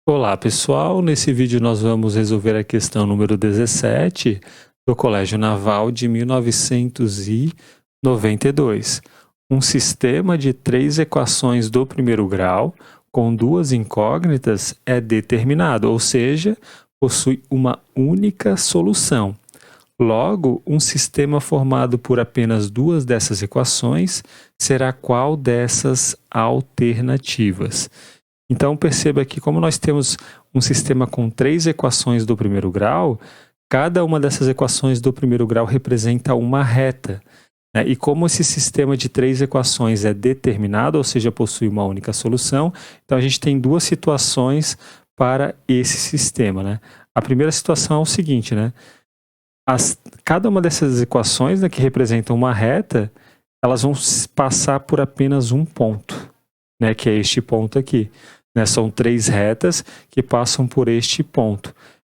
Olá pessoal, nesse vídeo nós vamos resolver a questão número 17 do Colégio Naval de 1992. Um sistema de 3 equações do primeiro grau com 2 incógnitas é determinado, ou seja, possui uma única solução. Logo, um sistema formado por apenas 2 dessas equações será qual dessas alternativas? Então, perceba que como nós temos um sistema com 3 equações do primeiro grau, cada uma dessas equações do primeiro grau representa uma reta, né? E como esse sistema de 3 equações é determinado, ou seja, possui uma única solução, então a gente tem 2 situações para esse sistema, né? A primeira situação é o seguinte, né? Cada uma dessas equações, né, que representam uma reta, elas vão passar por apenas um ponto, né, que é este ponto aqui. Né, são 3 retas que passam por este ponto.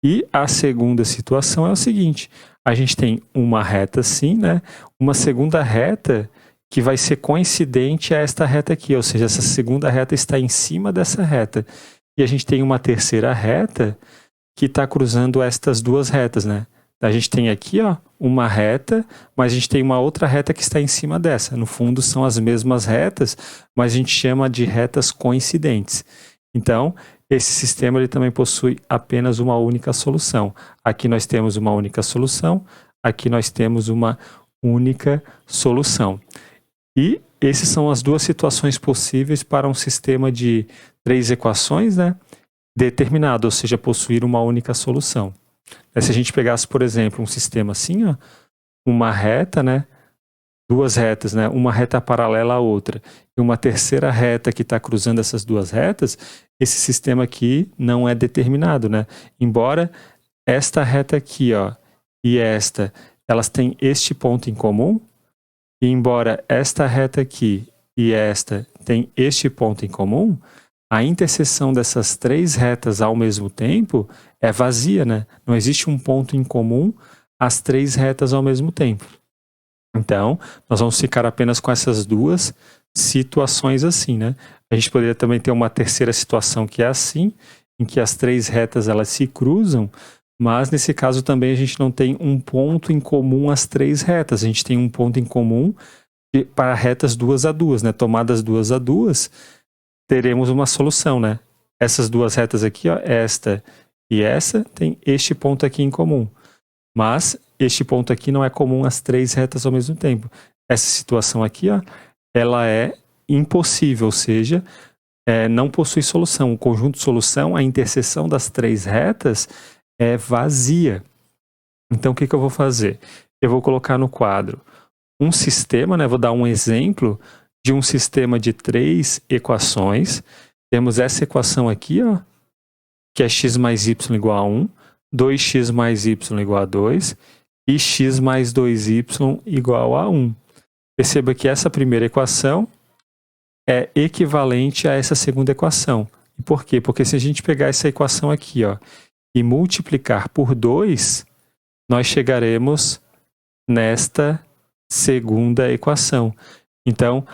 E a segunda situação é o seguinte, a gente tem uma reta assim, né, uma segunda reta que vai ser coincidente a esta reta aqui, ou seja, essa segunda reta está em cima dessa reta. E a gente tem uma terceira reta que está cruzando estas duas retas, né? A gente tem aqui, ó, uma reta, mas a gente tem uma outra reta que está em cima dessa. No fundo, são as mesmas retas, mas a gente chama de retas coincidentes. Então, esse sistema ele também possui apenas uma única solução. Aqui nós temos uma única solução, aqui nós temos uma única solução. E essas são as 2 situações possíveis para um sistema de 3 equações, né, determinado, ou seja, possuir uma única solução. Se a gente pegasse, por exemplo, um sistema assim, ó, uma reta, né, 2 retas, né, uma reta paralela à outra, e uma terceira reta que está cruzando essas 2 retas, esse sistema aqui não é determinado, né? Embora esta reta aqui, ó, e esta, elas têm este ponto em comum, e embora esta reta aqui e esta têm este ponto em comum, a interseção dessas 3 retas ao mesmo tempo é vazia, né? Não existe um ponto em comum às 3 retas ao mesmo tempo. Então, nós vamos ficar apenas com essas 2 situações assim, né? A gente poderia também ter uma terceira situação que é assim, em que as 3 retas elas se cruzam, mas nesse caso também a gente não tem um ponto em comum às 3 retas, a gente tem um ponto em comum para retas 2 a 2, né? Tomadas 2 a 2, teremos uma solução, né? Essas 2 retas aqui, ó, esta e essa, tem este ponto aqui em comum. Mas este ponto aqui não é comum às 3 retas ao mesmo tempo. Essa situação aqui, ó, ela é impossível, ou seja, não possui solução. O conjunto de solução, a interseção das 3 retas é vazia. Então, o que eu vou fazer? Eu vou colocar no quadro um sistema, né? Vou dar um exemplo de um sistema de 3 equações. Temos essa equação aqui, ó, que é x mais y igual a 1, 2x mais y igual a 2 e x mais 2y igual a 1. Perceba que essa primeira equação é equivalente a essa segunda equação. E por quê? Porque se a gente pegar essa equação aqui, ó, e multiplicar por 2, nós chegaremos nesta segunda equação. Então,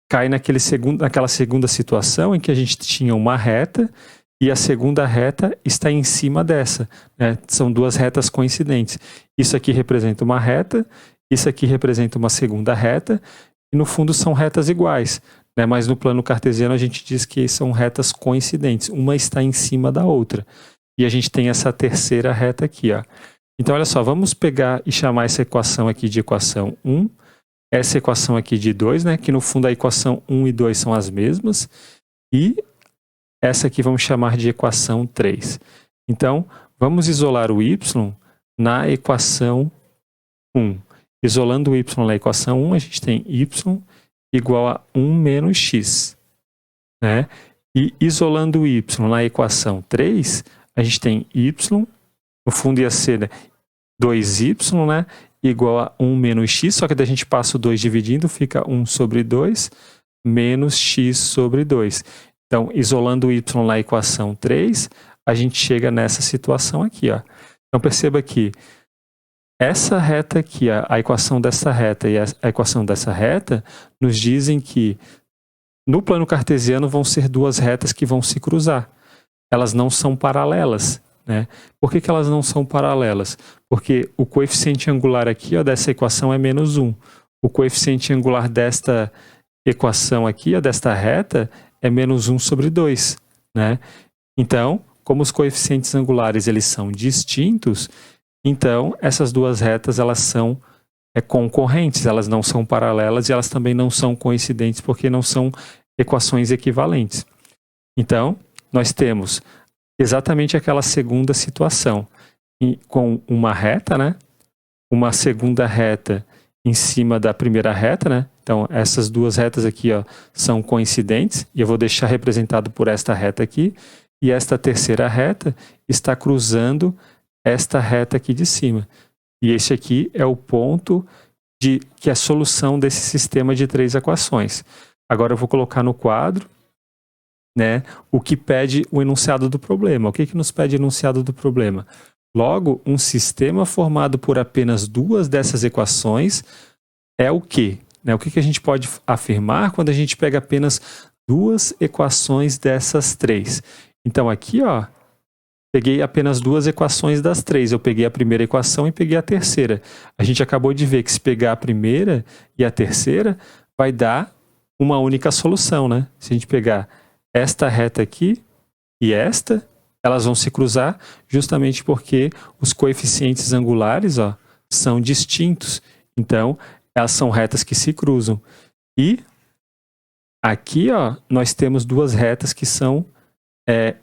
cai naquela segunda situação em que a gente tinha uma reta e a segunda reta está em cima dessa, né? São 2 retas coincidentes. Isso aqui representa uma reta, isso aqui representa uma segunda reta, e no fundo são retas iguais, né? Mas no plano cartesiano a gente diz que são retas coincidentes, uma está em cima da outra. E a gente tem essa terceira reta aqui, ó. Então, olha só, vamos pegar e chamar essa equação aqui de equação 1, essa equação aqui de 2, né? Que no fundo a equação 1 e 2 são as mesmas, e essa aqui vamos chamar de equação 3. Então, vamos isolar o y na equação 1. Isolando o y na equação 1, a gente tem y igual a 1 menos x. Né? E isolando o y na equação 3, a gente tem y, no fundo ia ser, né, 2y, né, igual a 1 menos x, só que daí a gente passa o 2 dividindo, fica 1 sobre 2 menos x sobre 2. Então, isolando o y na equação 3, a gente chega nessa situação aqui, ó. Então, perceba que essa reta aqui, a equação dessa reta e a equação dessa reta, nos dizem que no plano cartesiano vão ser 2 retas que vão se cruzar. elas não são paralelas, né? Por que elas não são paralelas? Porque o coeficiente angular aqui, ó, dessa equação é -1. O coeficiente angular desta equação aqui, ó, desta reta, é -1/2, né? Então, como os coeficientes angulares eles são distintos, então essas duas retas elas são concorrentes, elas não são paralelas e elas também não são coincidentes porque não são equações equivalentes. Então, nós temos exatamente aquela segunda situação, com uma reta, né? Uma segunda reta em cima da primeira reta, né? Então, essas duas retas aqui, ó, são coincidentes, e eu vou deixar representado por esta reta aqui, e esta terceira reta está cruzando esta reta aqui de cima. E este aqui é o ponto que é a solução desse sistema de 3 equações. Agora eu vou colocar no quadro, né, o que pede o enunciado do problema. O que nos pede o enunciado do problema? Logo, um sistema formado por apenas duas dessas equações é o quê? Né, o que a gente pode afirmar quando a gente pega apenas duas equações dessas 3? Então aqui, ó, peguei apenas duas equações das 3. Eu peguei a primeira equação e peguei a terceira. A gente acabou de ver que se pegar a primeira e a terceira, vai dar uma única solução, né? Se a gente pegar esta reta aqui e esta, elas vão se cruzar justamente porque os coeficientes angulares, ó, são distintos. Então, elas são retas que se cruzam. E aqui, ó, nós temos duas retas que são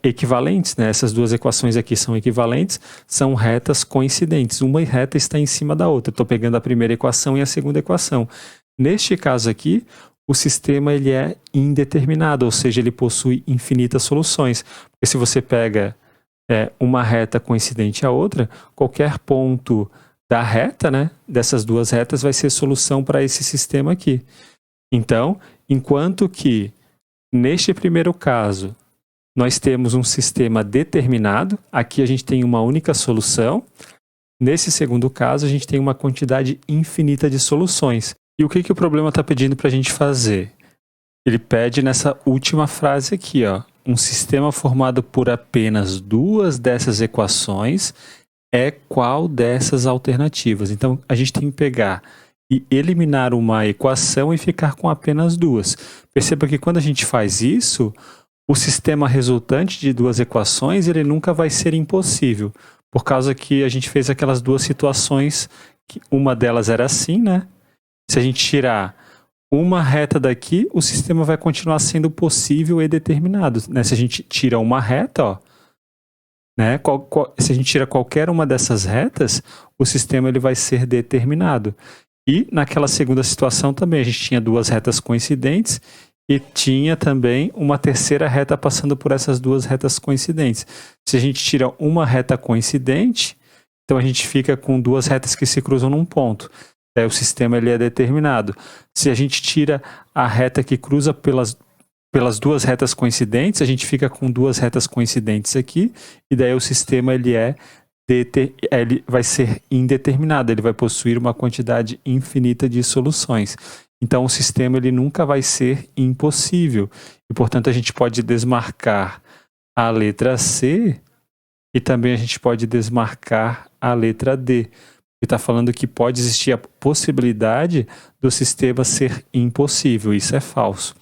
equivalentes, né? Essas duas equações aqui são equivalentes, são retas coincidentes. Uma reta está em cima da outra. Estou pegando a primeira equação e a segunda equação. Neste caso aqui, o sistema ele é indeterminado, ou seja, ele possui infinitas soluções. Porque se você pega uma reta coincidente à outra, qualquer ponto da reta, né, dessas duas retas, vai ser solução para esse sistema aqui. Então, enquanto que neste primeiro caso, nós temos um sistema determinado, aqui a gente tem uma única solução. Nesse segundo caso, a gente tem uma quantidade infinita de soluções. E o que o problema está pedindo para a gente fazer? Ele pede nessa última frase aqui, ó, um sistema formado por apenas duas dessas equações é qual dessas alternativas? Então, a gente tem que pegar e eliminar uma equação e ficar com apenas duas. Perceba que quando a gente faz isso, o sistema resultante de duas equações ele nunca vai ser impossível, por causa que a gente fez aquelas duas situações, que uma delas era assim, né? Se a gente tirar uma reta daqui, o sistema vai continuar sendo possível e determinado, né? Se a gente tira uma reta, ó, né? Se a gente tira qualquer uma dessas retas, o sistema ele vai ser determinado. E naquela segunda situação também, a gente tinha duas retas coincidentes e tinha também uma terceira reta passando por essas duas retas coincidentes. Se a gente tira uma reta coincidente, então a gente fica com duas retas que se cruzam num ponto. O sistema ele é determinado. Se a gente tira a reta que cruza pelas duas retas coincidentes, a gente fica com duas retas coincidentes aqui, e daí o sistema ele vai ser indeterminado, ele vai possuir uma quantidade infinita de soluções. Então o sistema ele nunca vai ser impossível. E, portanto, a gente pode desmarcar a letra C e também a gente pode desmarcar a letra D. Está falando que pode existir a possibilidade do sistema ser impossível. Isso é falso.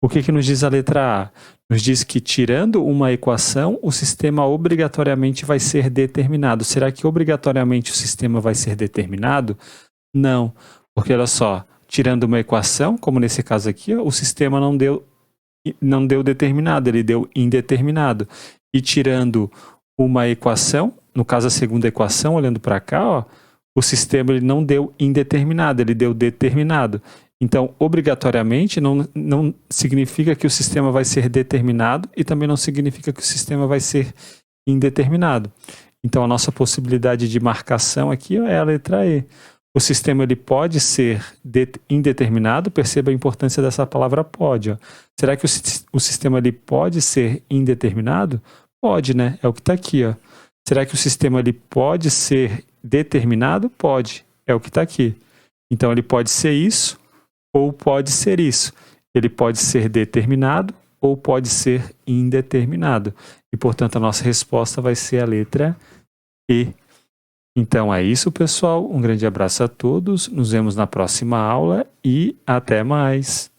O que nos diz a letra A? Nos diz que, tirando uma equação, o sistema obrigatoriamente vai ser determinado. Será que obrigatoriamente o sistema vai ser determinado? Não, porque olha só, tirando uma equação, como nesse caso aqui, ó, o sistema não deu determinado, ele deu indeterminado. E tirando uma equação, no caso a segunda equação, olhando para cá, ó, o sistema ele não deu indeterminado, ele deu determinado. Então, obrigatoriamente, não significa que o sistema vai ser determinado e também não significa que o sistema vai ser indeterminado. Então, a nossa possibilidade de marcação aqui é a letra E. O sistema ele pode ser indeterminado, perceba a importância dessa palavra pode. Ó. Será que o sistema ele pode ser indeterminado? Pode, né? É o que está aqui. Ó. Será que o sistema ele pode ser determinado? Pode, é o que está aqui. Então, ele pode ser isso ou pode ser isso. Ele pode ser determinado ou pode ser indeterminado. E, portanto, a nossa resposta vai ser a letra E. Então é isso, pessoal. Um grande abraço a todos. Nos vemos na próxima aula e até mais.